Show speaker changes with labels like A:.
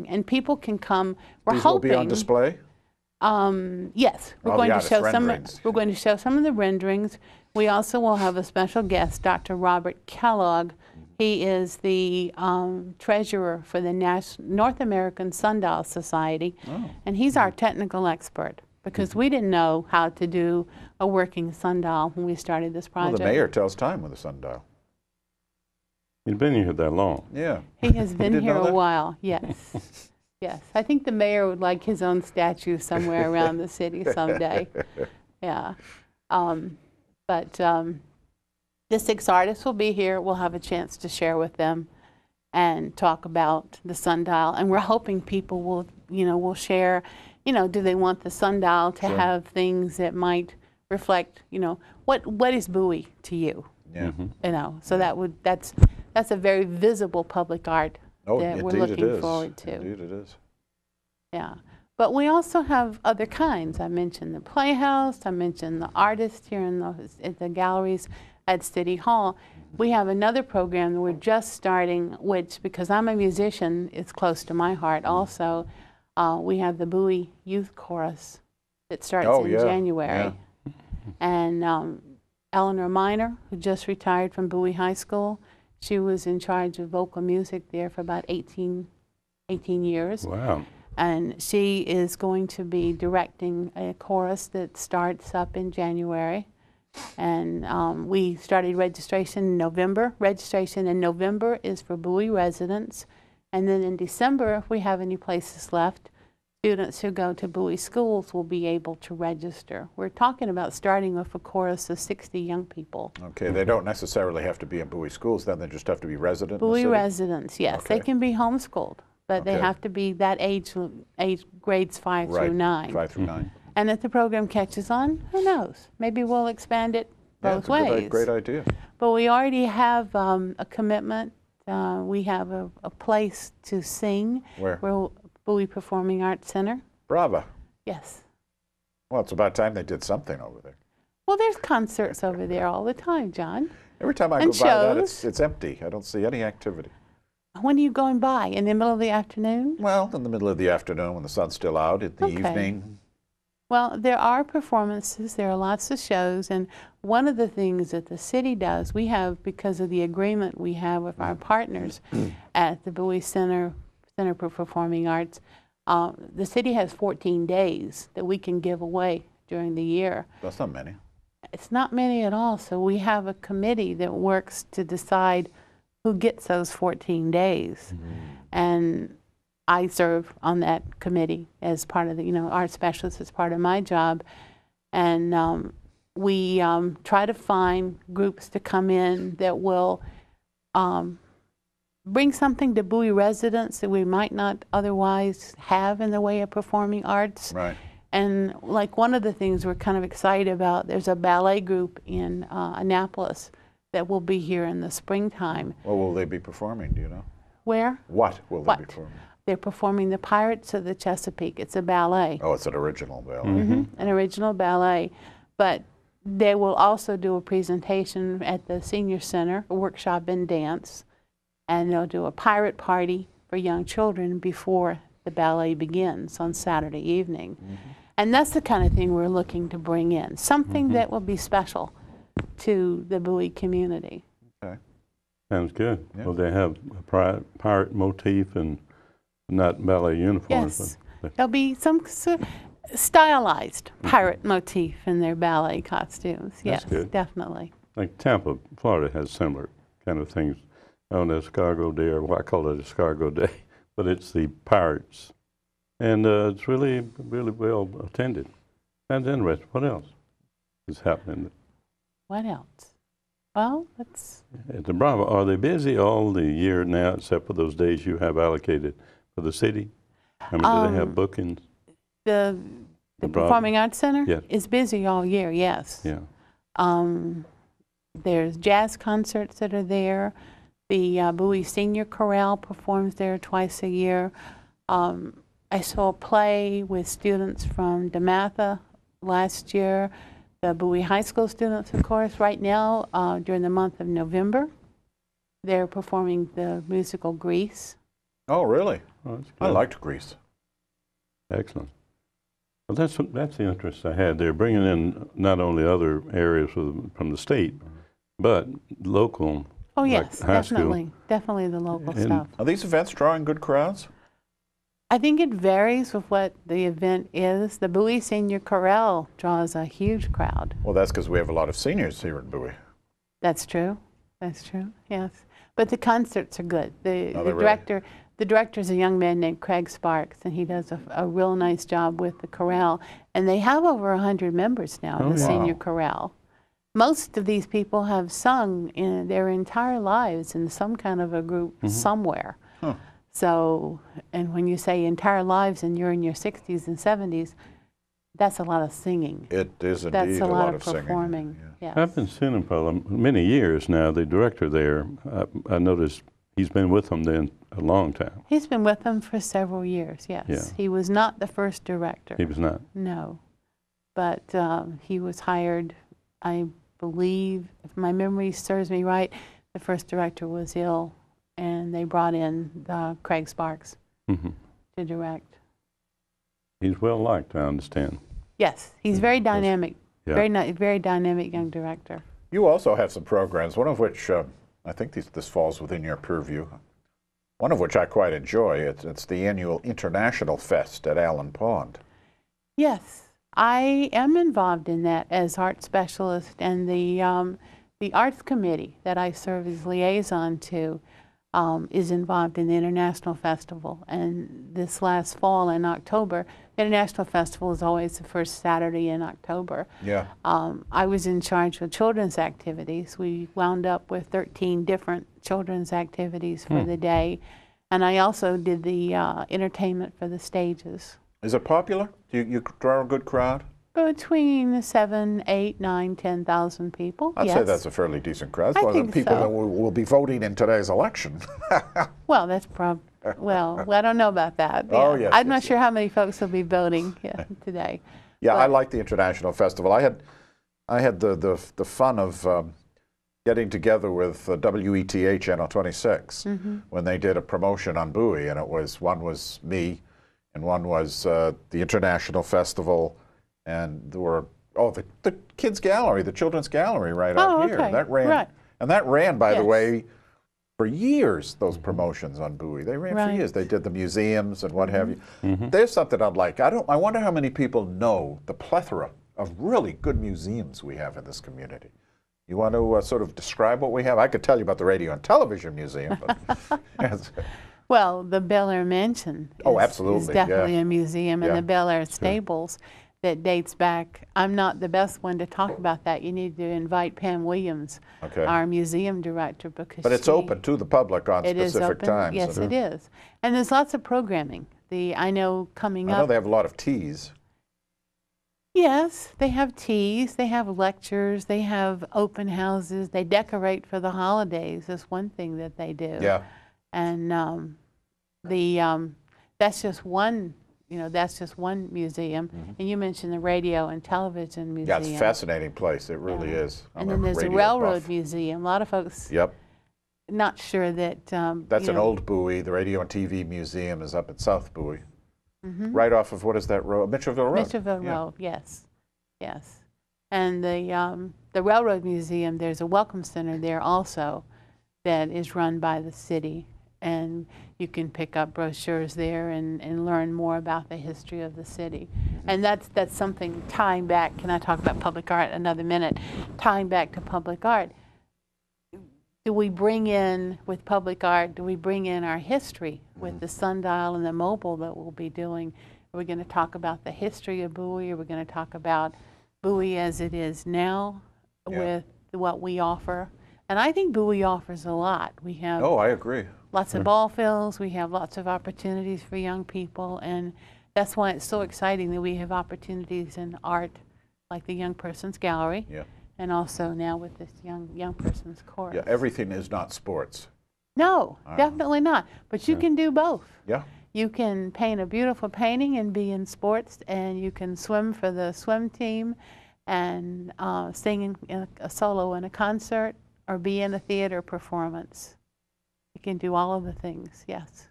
A: rendering, and people can come. We're
B: These
A: hoping.
B: will be on display?
A: Yes, we're
B: Oh,
A: going
B: the
A: to show
B: artist
A: some.
B: renderings.
A: We're going to show some of the renderings. We also will have a special guest, Dr. Robert Kellogg. He is the treasurer for the North American Sundial Society, and he's our technical expert because we didn't know how to do a working sundial when we started this project.
B: Well, the mayor tells time with a sundial.
C: He's been here that long.
B: Yeah.
A: He has been here a while, yes. Yes, I think the mayor would like his own statue somewhere around the city someday. Yeah. The 6 artists will be here. We'll have a chance to share with them and talk about the sundial. And we're hoping people will, will share, do they want the sundial to have things that might reflect, what is Bowie to you?
B: Yeah.
A: So that's a very visible public art that we're looking forward to.
B: Indeed it is.
A: Yeah. But we also have other kinds. I mentioned the Playhouse. I mentioned the artists here in the galleries at City Hall. We have another program that we're just starting, which, because I'm a musician, it's close to my heart also. We have the Bowie Youth Chorus that starts in January. Yeah. And Eleanor Miner, who just retired from Bowie High School, she was in charge of vocal music there for about 18 years.
C: Wow.
A: And she is going to be directing a chorus that starts up in January. And we started registration in November. Registration in November is for Bowie residents. And then in December, if we have any places left, students who go to Bowie schools will be able to register. We're talking about starting with a chorus of 60 young people.
B: Okay, they don't necessarily have to be in Bowie schools, then they just have to be resident in the
A: Bowie
B: city?
A: residents, yes.
B: Okay.
A: They can be homeschooled, but they have to be that age grades 5 through 9.
B: 5 through 9.
A: And if the program catches on, who knows? Maybe we'll expand it both ways.
B: Great idea.
A: But we already have a commitment. We have a place to sing.
B: Where?
A: Bowie Performing Arts Center.
B: Bravo.
A: Yes.
B: Well, it's about time they did something over there.
A: Well, there's concerts over there all the time, John.
B: Every time I go by that, it's empty. I don't see any activity.
A: When are you going by? In the middle of the afternoon?
B: Well, in the middle of the afternoon when the sun's still out, in the evening.
A: Well, there are performances, there are lots of shows, and one of the things that the city does, we have, because of the agreement we have with our partners at the Bowie Center for Performing Arts, the city has 14 days that we can give away during the year.
B: That's not many.
A: It's not many at all, so we have a committee that works to decide who gets those 14 days. And I serve on that committee as part of the, art specialist as part of my job. And we try to find groups to come in that will bring something to Bowie residents that we might not otherwise have in the way of performing arts.
B: Right.
A: And like one of the things we're kind of excited about, there's a ballet group in Annapolis that will be here in the springtime.
B: What will they be performing, do you know?
A: Where?
B: What will they be performing?
A: They're performing The Pirates of the Chesapeake. It's a ballet.
B: Oh, it's an original ballet.
A: An original ballet. But they will also do a presentation at the Senior Center, a workshop in dance, and they'll do a pirate party for young children before the ballet begins on Saturday evening. And that's the kind of thing we're looking to bring in, something that will be special to the Bowie community.
B: Okay.
C: Sounds good.
B: Yeah.
C: Well, they have a pirate motif and not ballet uniforms.
A: Yes. There'll be some stylized pirate motif in their ballet costumes. Yes,
C: good.
A: Definitely.
C: Like Tampa, Florida has similar kind of things on the Escargot Day, or what I call it Escargot Day, but it's the pirates. And it's really, really well attended. Sounds interesting. What else is happening?
A: What else? Well, let's...
C: At the Bravo, are they busy all the year now, except for those days you have allocated for the city? I mean, do they have bookings?
A: The Performing Arts Center is busy all year, yes.
C: Yeah.
A: There's jazz concerts that are there. The Bowie Senior Chorale performs there twice a year. I saw a play with students from DeMatha last year. The Bowie High School students, of course, right now, during the month of November, they're performing the musical Grease.
B: Oh, really?
C: Oh, that's
B: I
C: good.
B: liked Greece.
C: Excellent. Well, that's the interest I had there, bringing in not only other areas from the state, but local.
A: Oh,
C: like
A: yes,
C: high school.
A: definitely. Definitely the local
C: And-
A: stuff.
B: Are these events drawing good crowds?
A: I think it varies with what the event is. The Bowie Senior Chorale draws a huge crowd.
B: Well, that's because we have a lot of seniors here in Bowie.
A: That's true. That's true, yes. But the concerts are good. The
B: Oh, they're really-
A: director's a young man named Craig Sparks, and he does a real nice job with the chorale. And they have over 100 members now in
C: Oh,
A: the
C: yeah.
A: Senior
B: Wow.
A: Chorale. Most of these people have sung in their entire lives in some kind of a group somewhere.
B: Huh.
A: So, and when you say entire lives and you're in your 60s and 70s, that's a lot of singing.
B: It is indeed
A: That's a lot of
B: singing.
A: performing.
B: Yeah.
A: Yes.
C: I've been seeing him for many years now. The director there, I noticed he's been with them then a long time.
A: He's been with them for several years, yes.
C: Yeah.
A: He was not the first director.
C: He was not.
A: No. But he was hired, I believe, if my memory serves me right, the first director was ill, and they brought in Craig Sparks
C: Hmm.
A: to direct.
C: He's well liked, I understand.
A: Yes, he's very dynamic,
C: Yeah.
A: very dynamic young director.
B: You also have some programs, one of which I think this falls within your purview. One of which I quite enjoy. It's the annual International Fest at Allen Pond.
A: Yes, I am involved in that as art specialist, and the arts committee that I serve as liaison to is involved in the International Festival. And this last fall in October, the International Festival is always the first Saturday in October.
B: Yeah.
A: I was in charge of children's activities. We wound up with 13 different children's activities for the day. And I also did the entertainment for the stages.
B: Is it popular? Do you draw a good crowd?
A: Between 7, 8, 9, 10,000 people.
B: I'd
A: yes.
B: say that's a fairly decent crowd. It's
A: I
B: one of the
A: think
B: people
A: so.
B: that will be voting in today's election.
A: Well, that's well, I don't know about that.
B: Oh,
A: Yeah.
B: yes,
A: I'm
B: yes,
A: not sure how many folks will be voting today.
B: Yeah, I
A: But-
B: like the International Festival. I had the fun of getting together with WETA Channel 26 when they did a promotion on Bowie, and one was me, and one was the International Festival, and there were the kids gallery, the children's gallery right out here.
A: Okay.
B: That ran,
A: Right.
B: and that ran, by the
A: Yes.
B: way, for years. Those promotions on Bowie, they ran for
A: Right.
B: years. They did the museums and what have you. There's something I'd like. I wonder how many people know the plethora of really good museums we have in this community. You want to sort of describe what we have? I could tell you about the Radio and Television Museum, but yes.
A: Well, the Bel Air Mansion
B: Oh,
A: is
B: absolutely,
A: definitely
B: yeah.
A: a museum, and
B: Yeah.
A: the Bel Air Stables that dates back. I'm not the best one to talk about that. You need to invite Pam Williams,
B: Okay.
A: our museum director, because
B: But it's open to the public on
A: It is
B: specific
A: open.
B: times.
A: Yes,
B: and
A: it is. And there's lots of programming. I know coming
B: I know
A: up.
B: they have a lot of teas.
A: Yes, they have teas, they have lectures, they have open houses, they decorate for the holidays. That's one thing that they do.
B: Yeah.
A: And that's just one, that's just one museum. And you mentioned the Radio and Television Museum.
B: Yeah, it's a fascinating place. It really is.
A: And
B: I'm
A: then there's a
B: radio
A: Railroad
B: buff.
A: Museum. A lot of folks
B: Yep.
A: not sure that.
B: That's
A: you
B: an
A: know,
B: old Bowie. The Radio and TV Museum is up at South Bowie. Right off of, what is that road? Mitchellville Road.
A: Mitchellville
B: Yeah.
A: Road, yes, yes. And the Railroad Museum, there's a welcome center there also that is run by the city. And you can pick up brochures there and learn more about the history of the city. And that's something tying back, can I talk about public art another minute? Tying back to public art, do we bring in, with public art, do we bring in our history with the sundial and the mobile that we'll be doing? Are we going to talk about the history of Bowie? Are we going to talk about Bowie as it is now with what we offer? And I think Bowie offers a lot. We have
B: Oh, I agree.
A: lots of ball fields, we have lots of opportunities for young people, and that's why it's so exciting that we have opportunities in art, like the Young Person's Gallery,
B: Yeah.
A: and also now with this young person's chorus.
B: Yeah, everything is not sports.
A: No, definitely not. But you can do both.
B: Yeah.
A: You can paint a beautiful painting and be in sports, and you can swim for the swim team and sing in a solo in a concert or be in a theater performance. You can do all of the things, yes.